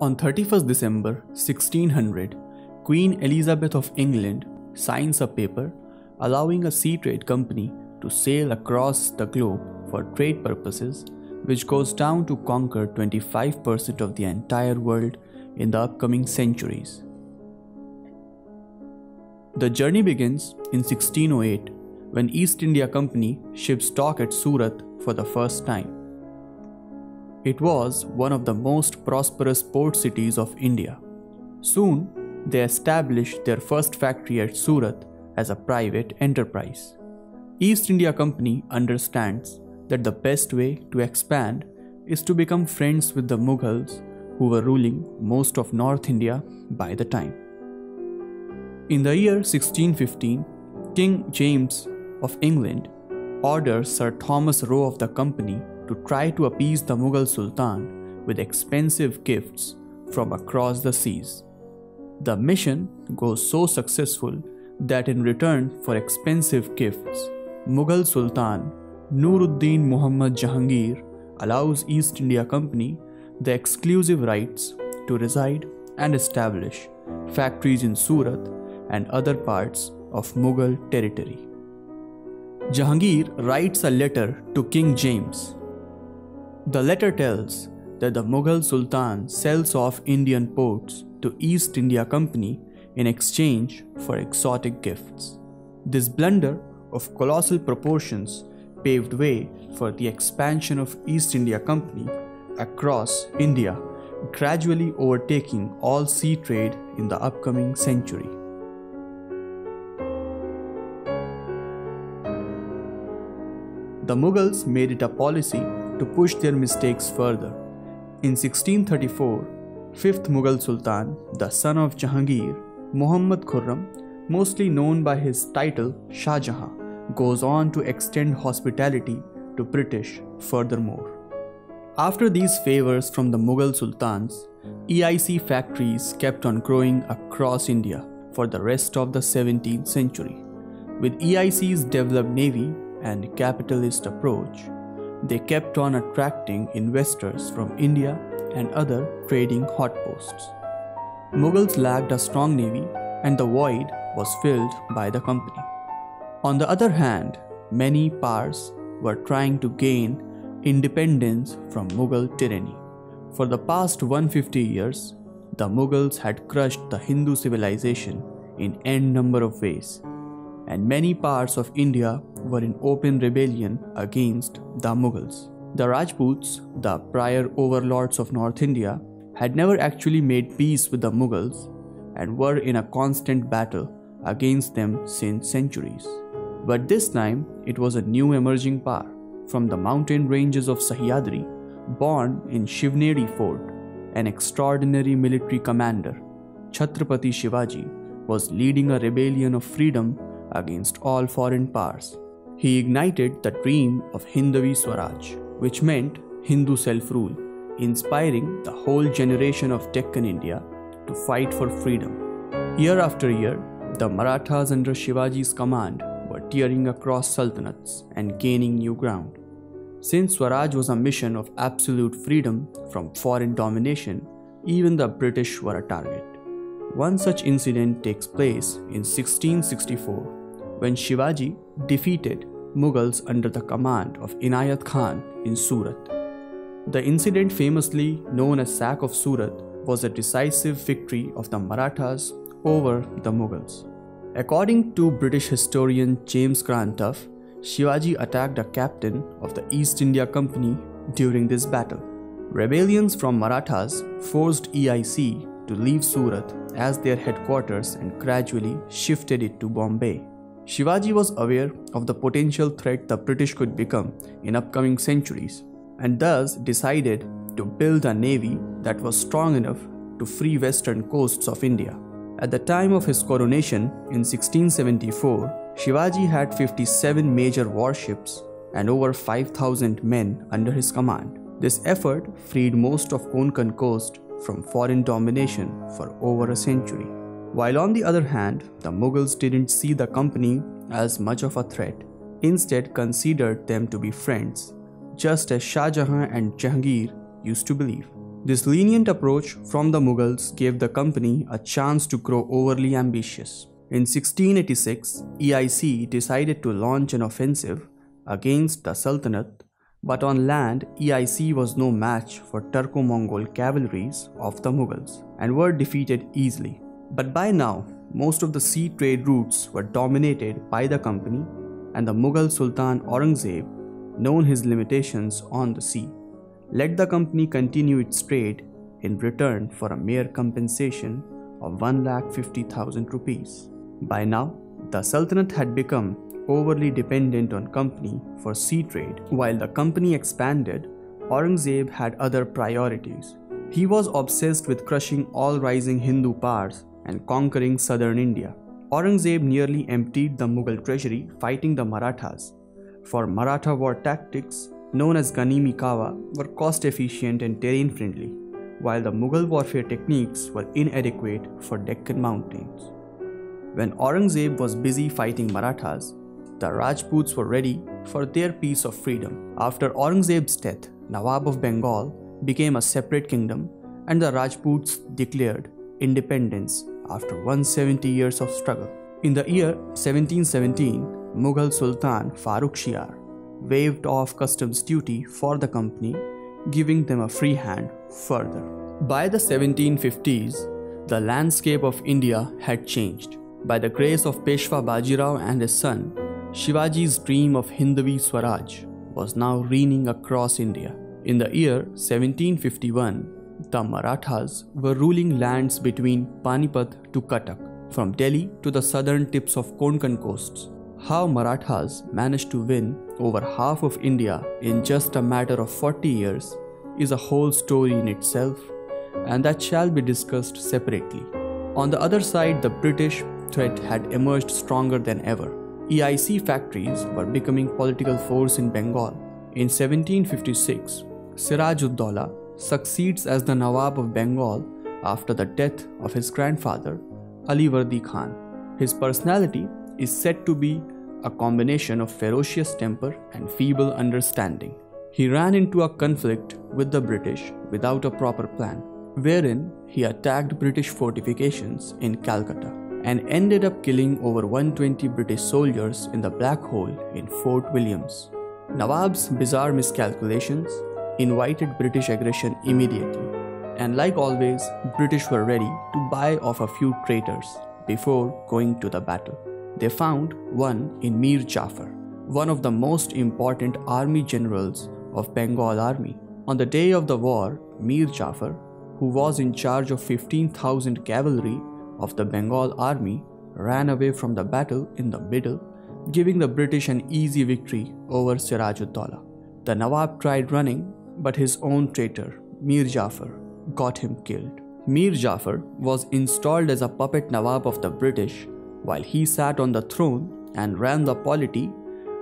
On 31st December 1600, Queen Elizabeth of England signs a paper allowing a sea trade company to sail across the globe for trade purposes, which goes down to conquer 25% of the entire world in the upcoming centuries. The journey begins in 1608 when East India Company shipped stock at Surat for the first time. It was one of the most prosperous port cities of India. Soon, they established their first factory at Surat as a private enterprise. East India Company understands that the best way to expand is to become friends with the Mughals, who were ruling most of North India by the time. In the year 1615, King James of England orders Sir Thomas Roe of the company to try to appease the Mughal Sultan with expensive gifts from across the seas. The mission goes so successful that in return for expensive gifts, Mughal Sultan Nuruddin Muhammad Jahangir allows East India Company the exclusive rights to reside and establish factories in Surat and other parts of Mughal territory. Jahangir writes a letter to King James. The letter tells that the Mughal Sultan sells off Indian ports to East India Company in exchange for exotic gifts. This blunder of colossal proportions paved way for the expansion of East India Company across India, gradually overtaking all sea trade in the upcoming century. The Mughals made it a policy to push their mistakes further. In 1634, 5th Mughal Sultan, the son of Jahangir, Muhammad Khurram, mostly known by his title Shah Jahan, goes on to extend hospitality to British furthermore. After these favors from the Mughal Sultans, EIC factories kept on growing across India for the rest of the 17th century. With EIC's developed navy and capitalist approach, they kept on attracting investors from India and other trading hotposts. Mughals lacked a strong navy and the void was filled by the company. On the other hand, many Pars were trying to gain independence from Mughal tyranny. For the past 150 years, the Mughals had crushed the Hindu civilization in n number of ways, and many parts of India were in open rebellion against the Mughals. The Rajputs, the prior overlords of North India, had never actually made peace with the Mughals and were in a constant battle against them since centuries. But this time, it was a new emerging power. From the mountain ranges of Sahyadri, born in Shivneri Fort, an extraordinary military commander, Chhatrapati Shivaji, was leading a rebellion of freedom against all foreign powers. He ignited the dream of Hindavi Swaraj, which meant Hindu self-rule, inspiring the whole generation of Deccan India to fight for freedom. Year after year, the Marathas under Shivaji's command were tearing across sultanates and gaining new ground. Since Swaraj was a mission of absolute freedom from foreign domination, even the British were a target. One such incident takes place in 1664 when Shivaji defeated Mughals under the command of Inayat Khan in Surat. The incident, famously known as Sack of Surat, was a decisive victory of the Marathas over the Mughals. According to British historian James Crantoff, Shivaji attacked a captain of the East India Company during this battle. Rebellions from Marathas forced EIC to leave Surat as their headquarters and gradually shifted it to Bombay. Shivaji was aware of the potential threat the British could become in upcoming centuries and thus decided to build a navy that was strong enough to free western coasts of India. At the time of his coronation in 1674, Shivaji had 57 major warships and over 5,000 men under his command. This effort freed most of Konkan coast from foreign domination for over a century. While on the other hand, the Mughals didn't see the company as much of a threat, instead considered them to be friends, just as Shah Jahan and Jahangir used to believe. This lenient approach from the Mughals gave the company a chance to grow overly ambitious. In 1686, EIC decided to launch an offensive against the Sultanate, but on land, EIC was no match for Turko-Mongol cavalries of the Mughals and were defeated easily. But by now, most of the sea trade routes were dominated by the company, and the Mughal Sultan Aurangzeb, known his limitations on the sea, let the company continue its trade in return for a mere compensation of 1,50,000 rupees. By now, the Sultanate had become overly dependent on company for sea trade. While the company expanded, Aurangzeb had other priorities. He was obsessed with crushing all rising Hindu powers and conquering southern India. Aurangzeb nearly emptied the Mughal treasury fighting the Marathas, for Maratha war tactics known as Ganimi Kawa were cost-efficient and terrain-friendly, while the Mughal warfare techniques were inadequate for Deccan mountains. When Aurangzeb was busy fighting Marathas, the Rajputs were ready for their piece of freedom. After Aurangzeb's death, Nawab of Bengal became a separate kingdom and the Rajputs declared independence after 170 years of struggle. In the year 1717, Mughal Sultan Farrukh Shiar waived off customs duty for the company, giving them a free hand further. By the 1750s, the landscape of India had changed. By the grace of Peshwa Bajirao and his son, Shivaji's dream of Hindavi Swaraj was now reigning across India. In the year 1751, the Marathas were ruling lands between Panipat to Cuttack, from Delhi to the southern tips of Konkan coasts. How Marathas managed to win over half of India in just a matter of 40 years is a whole story in itself, and that shall be discussed separately. On the other side, the British threat had emerged stronger than ever. EIC factories were becoming political force in Bengal. In 1756, Siraj-ud-Daulah succeeds as the Nawab of Bengal after the death of his grandfather, Ali Wardi Khan. His personality is said to be a combination of ferocious temper and feeble understanding. He ran into a conflict with the British without a proper plan, wherein he attacked British fortifications in Calcutta and ended up killing over 120 British soldiers in the Black Hole in Fort Williams. Nawab's bizarre miscalculations invited British aggression immediately, and like always, British were ready to buy off a few traitors before going to the battle. They found one in Mir Jafar, one of the most important army generals of Bengal army. On the day of the war, Mir Jafar, who was in charge of 15,000 cavalry of the Bengal army, ran away from the battle in the middle, giving the British an easy victory over Siraj-ud-Daulah. The Nawab tried running, but his own traitor, Mir Jafar, got him killed. Mir Jafar was installed as a puppet Nawab of the British. While he sat on the throne and ran the polity,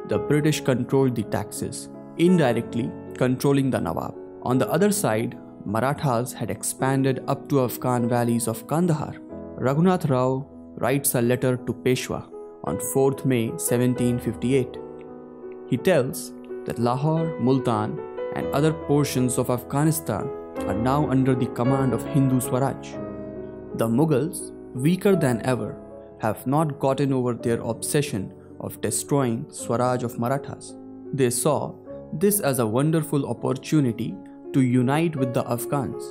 the British controlled the taxes, indirectly controlling the Nawab. On the other side, Marathas had expanded up to Afghan valleys of Kandahar. Raghunath Rao writes a letter to Peshwa on 4th May 1758. He tells that Lahore, Multan and other portions of Afghanistan are now under the command of Hindu Swaraj. The Mughals, weaker than ever, have not gotten over their obsession of destroying Swaraj of Marathas. They saw this as a wonderful opportunity to unite with the Afghans.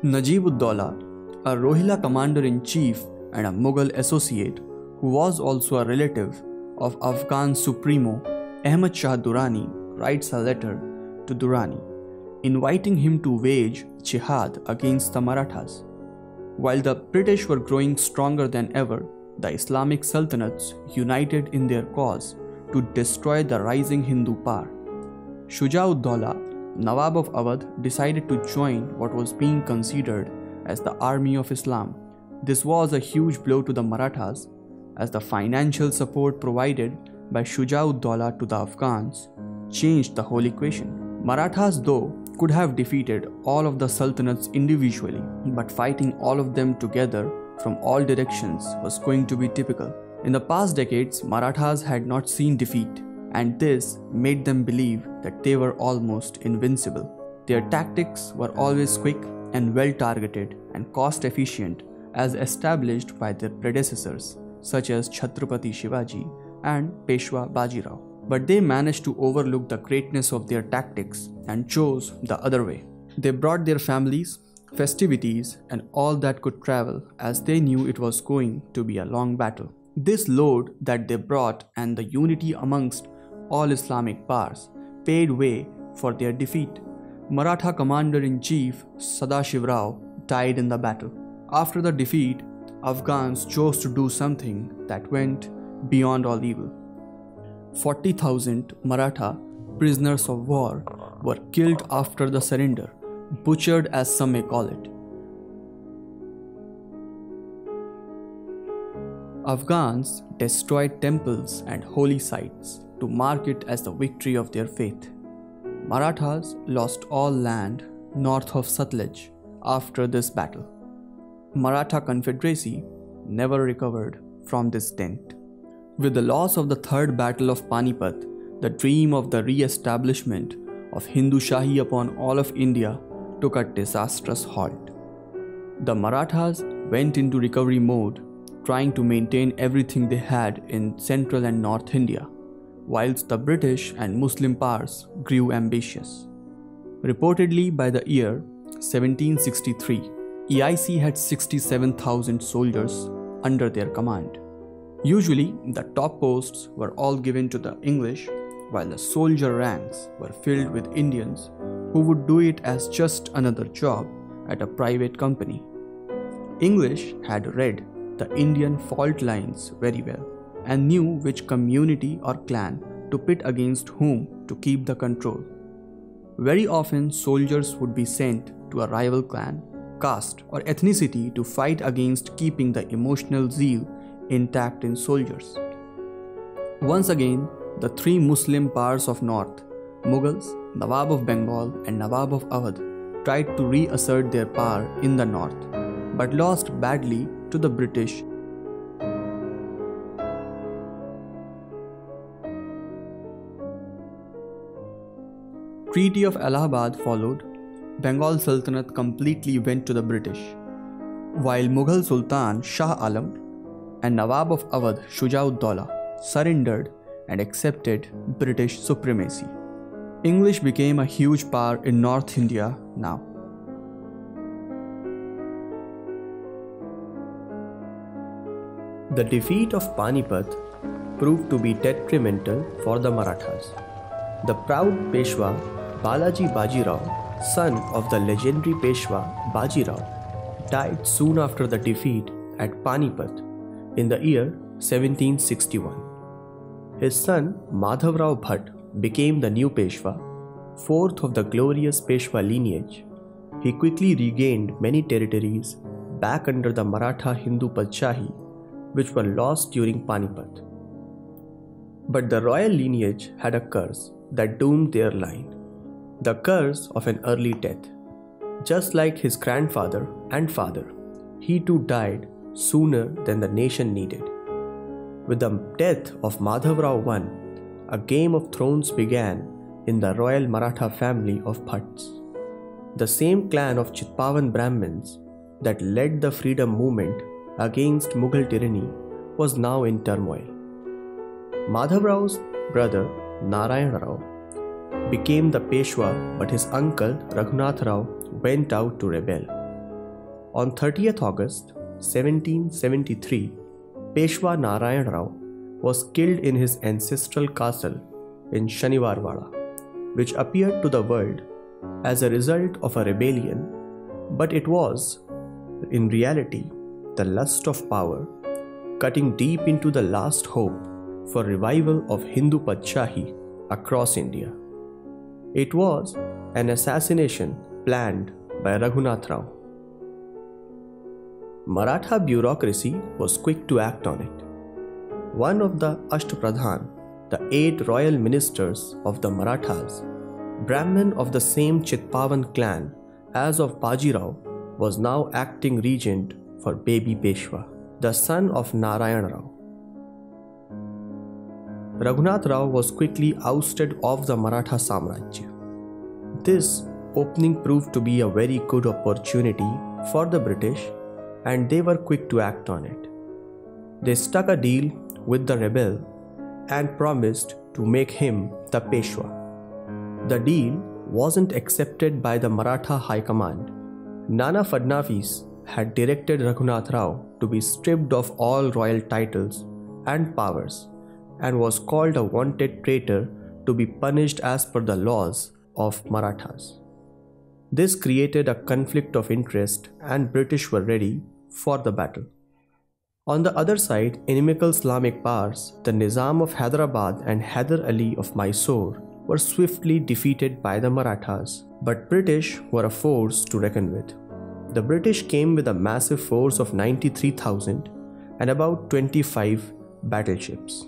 Najib-ud-Daulah, a Rohilla commander-in-chief and a Mughal associate who was also a relative of Afghan Supremo Ahmad Shah Durrani, writes a letter to Durrani, inviting him to wage jihad against the Marathas. While the British were growing stronger than ever, the Islamic Sultanates united in their cause to destroy the rising Hindu power. Shuja-ud-Daulah, Nawab of Awadh, decided to join what was being considered as the army of Islam. This was a huge blow to the Marathas, as the financial support provided by Shuja-ud-Daulah to the Afghans changed the whole equation. Marathas, though, could have defeated all of the sultanates individually, but fighting all of them together from all directions was going to be typical. In the past decades, Marathas had not seen defeat, and this made them believe that they were almost invincible. Their tactics were always quick and well targeted and cost efficient as established by their predecessors such as Chhatrapati Shivaji and Peshwa Bajirao. But they managed to overlook the greatness of their tactics and chose the other way. They brought their families, festivities, and all that could travel as they knew it was going to be a long battle. This load that they brought and the unity amongst all Islamic powers paved way for their defeat. Maratha commander-in-chief Sadashiv Rao died in the battle. After the defeat, Afghans chose to do something that went beyond all evil. 40,000 Maratha prisoners of war were killed after the surrender, butchered as some may call it. Afghans destroyed temples and holy sites to mark it as the victory of their faith. Marathas lost all land north of Sutlej after this battle. Maratha Confederacy never recovered from this dent. With the loss of the Third Battle of Panipat, the dream of the re-establishment of Hindu Shahi upon all of India took a disastrous halt. The Marathas went into recovery mode, trying to maintain everything they had in central and north India, whilst the British and Muslim powers grew ambitious. Reportedly by the year 1763, EIC had 67,000 soldiers under their command. Usually, the top posts were all given to the English, while the soldier ranks were filled with Indians who would do it as just another job at a private company. English had read the Indian fault lines very well and knew which community or clan to pit against whom to keep the control. Very often, soldiers would be sent to a rival clan, caste, or ethnicity to fight against keeping the emotional zeal intact in soldiers. Once again, the three Muslim powers of North, Mughals, Nawab of Bengal, and Nawab of Awadh, tried to reassert their power in the north, but lost badly to the British. Treaty of Allahabad followed. Bengal Sultanate completely went to the British, while Mughal Sultan Shah Alam and Nawab of Awadh Shujauddaulah surrendered and accepted British supremacy. English became a huge power in North India now. The defeat of Panipat proved to be detrimental for the Marathas. The proud Peshwa Balaji Bajirao, son of the legendary Peshwa Bajirao, died soon after the defeat at Panipat in the year 1761. His son Madhavrao Bhatt became the new Peshwa, fourth of the glorious Peshwa lineage. He quickly regained many territories back under the Maratha Hindu Padshahi, which were lost during Panipat. But the royal lineage had a curse that doomed their line, the curse of an early death. Just like his grandfather and father, he too died sooner than the nation needed. With the death of Madhavrao I, a game of thrones began in the royal Maratha family of Bhatts. The same clan of Chitpavan Brahmins that led the freedom movement against Mughal tyranny was now in turmoil. Madhavrao's brother Narayan Rao became the Peshwa, but his uncle Raghunath Rao went out to rebel. On 30th August 1773, Peshwa Narayan Rao was killed in his ancestral castle in Shaniwarwada, which appeared to the world as a result of a rebellion, but it was, in reality, the lust of power, cutting deep into the last hope for revival of Hindu Padshahi across India. It was an assassination planned by Raghunath Rao. Maratha bureaucracy was quick to act on it. One of the Ashtapradhan, the 8 royal ministers of the Marathas, Brahmin of the same Chitpavan clan as of Bajirao, was now acting regent for baby Peshwa, the son of Narayan Rao. Raghunath Rao was quickly ousted off the Maratha Samrajya. This opening proved to be a very good opportunity for the British, and they were quick to act on it. They struck a deal with the rebel and promised to make him the Peshwa. The deal wasn't accepted by the Maratha High Command. Nana Fadnavis had directed Raghunath Rao to be stripped of all royal titles and powers and was called a wanted traitor to be punished as per the laws of Marathas. This created a conflict of interest and British were ready for the battle. On the other side, inimical Islamic powers, the Nizam of Hyderabad and Hyder Ali of Mysore, were swiftly defeated by the Marathas, but British were a force to reckon with. The British came with a massive force of 93,000 and about 25 battleships,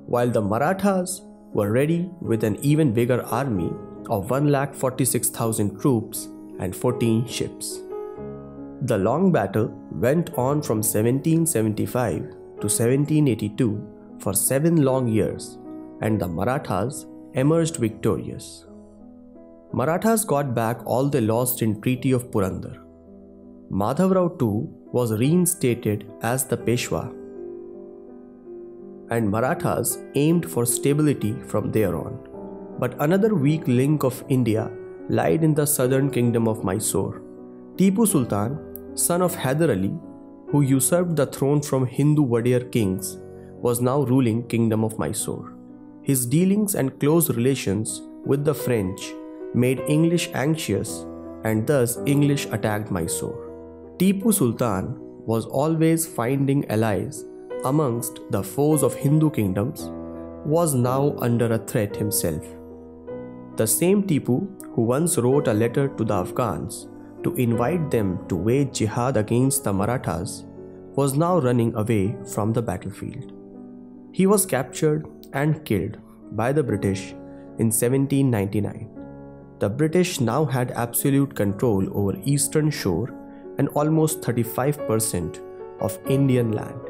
while the Marathas were ready with an even bigger army of 146,000 troops and 14 ships. The long battle went on from 1775 to 1782 for 7 long years, and the Marathas emerged victorious. Marathas got back all they lost in Treaty of Purandar. Madhavrao too was reinstated as the Peshwa, and Marathas aimed for stability from there on. But another weak link of India lied in the southern kingdom of Mysore. Tipu Sultan, son of Hyder Ali, who usurped the throne from Hindu warrior kings, was now ruling Kingdom of Mysore. His dealings and close relations with the French made English anxious, and thus English attacked Mysore. Tipu Sultan was always finding allies amongst the foes of Hindu kingdoms, was now under a threat himself. The same Tipu who once wrote a letter to the Afghans to invite them to wage jihad against the Marathas was now running away from the battlefield. He was captured and killed by the British in 1799. The British now had absolute control over eastern shore and almost 35% of Indian land.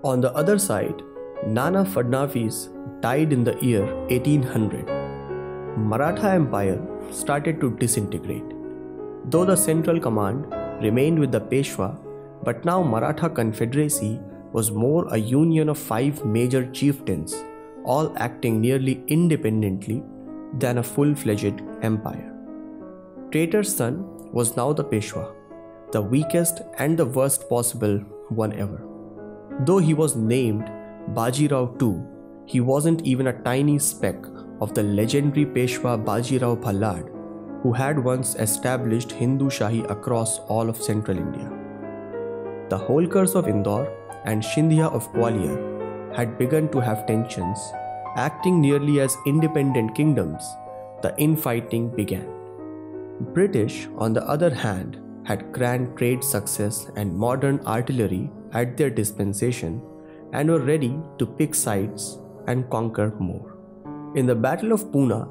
On the other side, Nana Fadnavis died in the year 1800. Maratha Empire started to disintegrate. Though the central command remained with the Peshwa, but now Maratha Confederacy was more a union of 5 major chieftains, all acting nearly independently, than a full-fledged empire. Traitor's son was now the Peshwa, the weakest and the worst possible one ever. Though he was named Bajirao II, he wasn't even a tiny speck of the legendary Peshwa Bajirao Ballad, who had once established Hindu Shahi across all of central India. The Holkars of Indore and Scindia of Gwalior had begun to have tensions. Acting nearly as independent kingdoms, the infighting began. British, on the other hand, had grand trade success and modern artillery at their dispensation and were ready to pick sides and conquer more. In the Battle of Poona,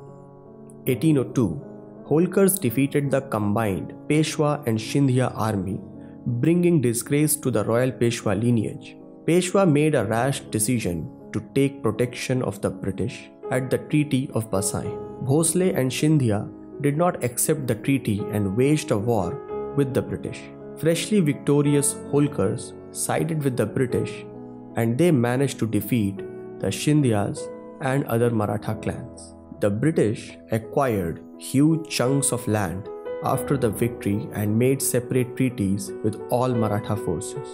1802, Holkars defeated the combined Peshwa and Scindia army, bringing disgrace to the royal Peshwa lineage. Peshwa made a rash decision to take protection of the British at the Treaty of Basai. Bhosle and Scindia did not accept the treaty and waged a war with the British. Freshly victorious Holkars sided with the British, and they managed to defeat the Scindias and other Maratha clans. The British acquired huge chunks of land after the victory and made separate treaties with all Maratha forces.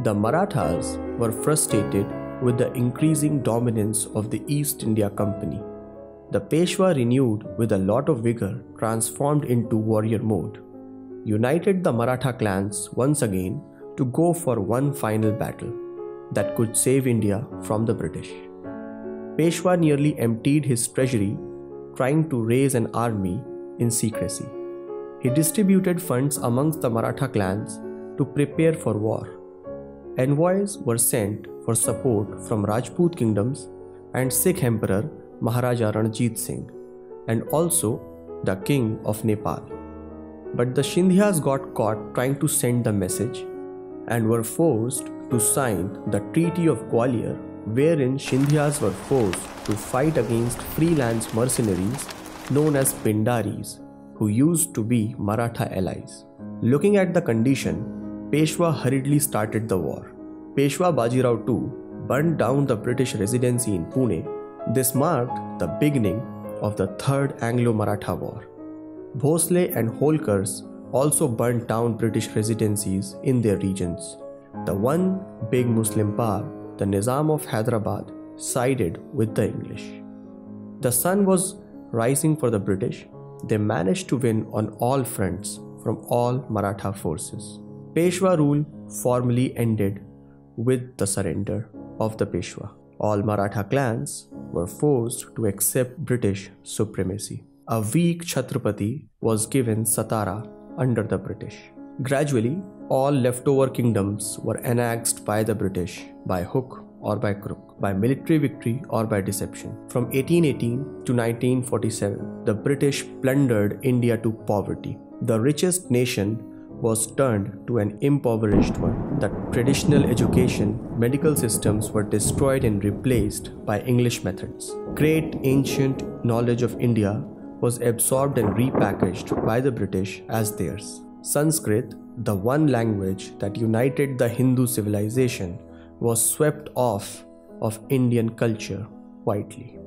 The Marathas were frustrated with the increasing dominance of the East India Company. The Peshwa, renewed with a lot of vigor, transformed into warrior mode, united the Maratha clans once again to go for one final battle that could save India from the British. Peshwa nearly emptied his treasury trying to raise an army in secrecy. He distributed funds amongst the Maratha clans to prepare for war. Envoys were sent for support from Rajput kingdoms and Sikh Emperor Maharaja Ranjit Singh, and also the King of Nepal. But the Scindias got caught trying to send the message and were forced to sign the Treaty of Gwalior wherein Scindias were forced to fight against freelance mercenaries known as Pindaris, who used to be Maratha allies. Looking at the condition, Peshwa hurriedly started the war. Peshwa Bajirao II burned down the British residency in Pune. This marked the beginning of the Third Anglo-Maratha War. Bhosle and Holkars also burnt down British residencies in their regions. The one big Muslim power, the Nizam of Hyderabad, sided with the English. The sun was rising for the British. They managed to win on all fronts from all Maratha forces. Peshwa rule formally ended with the surrender of the Peshwa. All Maratha clans were forced to accept British supremacy. A weak Chhatrapati was given Satara under the British. Gradually, all leftover kingdoms were annexed by the British by hook or by crook, by military victory or by deception. From 1818 to 1947, the British plundered India to poverty. The richest nation was turned to an impoverished one. The traditional education, medical systems were destroyed and replaced by English methods. Great ancient knowledge of India was absorbed and repackaged by the British as theirs. Sanskrit, the one language that united the Hindu civilization, was swept off of Indian culture quietly.